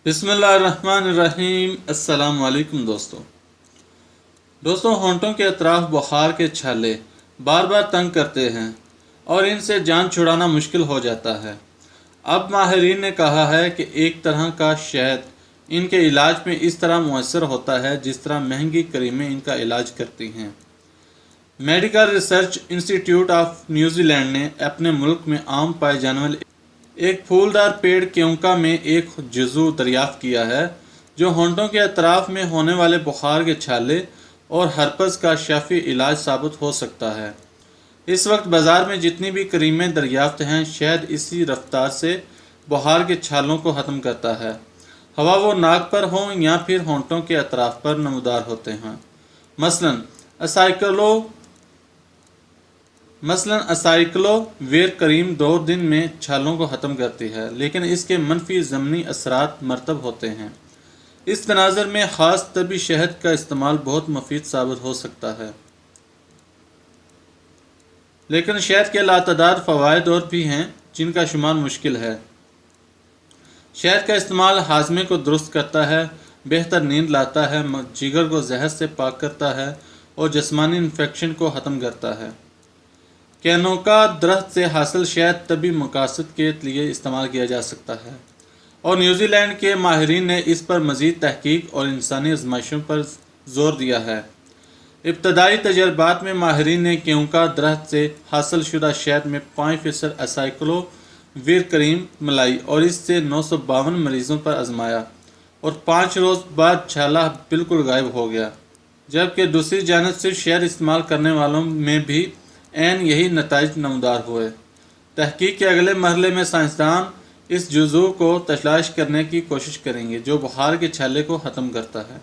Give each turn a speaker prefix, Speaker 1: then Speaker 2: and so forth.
Speaker 1: बिस्मिल्लाहिर्रहमानिर्रहीम। अस्सलाम वालेकुम दोस्तों होंठों के अतराफ बुखार के छाले बार बार तंग करते हैं और इनसे जान छुड़ाना मुश्किल हो जाता है। अब माहिरीन ने कहा है कि एक तरह का शहद इनके इलाज में इस तरह मुयस्सर होता है जिस तरह महंगी क्रीमें इनका इलाज करती हैं। Medical research institute of New Zealand ने अपने मुल्क में आम पाए जाने वाले एक फूलदार पेड़ क्योंका में एक जुज़ू दरियाफ्त किया है जो होंठों के अतराफ में होने वाले बुखार के छाले और हर्पस का शाफी इलाज साबित हो सकता है। इस वक्त बाज़ार में जितनी भी क्रीमें दरियाफ्त हैं, शहद इसी रफ्तार से बुखार के छालों को ख़त्म करता है, हवा वो नाक पर हों या फिर होंठों के अतराफ पर नमदार होते हैं। मसलन असाइक्लोवेर क्रीम 2 दिन में छालों को ख़त्म करती है, लेकिन इसके मनफी ज़मनी असरात मरतब होते हैं। इस तनाज़र में ख़ास तबी शहद का इस्तेमाल बहुत मुफीद साबित हो सकता है, लेकिन शहद के लातदाद फ़वाइद और भी हैं जिनका शुमार मुश्किल है। शहद का इस्तेमाल हाजमे को दुरुस्त करता है, बेहतर नींद लाता है, जिगर को जहर से पाक करता है और जिस्मानी इन्फेक्शन को ख़त्म करता है। कैनोका दरख्त से हासिल शहद तबी मकासद के लिए इस्तेमाल किया जा सकता है और न्यूजीलैंड के माहिरीन ने इस पर मज़ीद तहकीक और इंसानी आजमाइशों पर जोर दिया है। इब्तदाई तजर्बात में माहिरीन ने क्योंका दरख्त से हासिल शुदा शहद में 5% असाइक्लोवीर क्रीम मिलाई और इससे 952 मरीज़ों पर आजमाया और 5 रोज़ बाद छाला बिल्कुल गायब हो गया, जबकि दूसरी जानब सिर्फ शहद इस्तेमाल करने वालों में भी ऐन यही नताइज नमदार हुए। तहकीक के अगले मरहले में साइंसदान इस जुज़ू को तलाश करने की कोशिश करेंगे जो बुखार के छाले को ख़त्म करता है।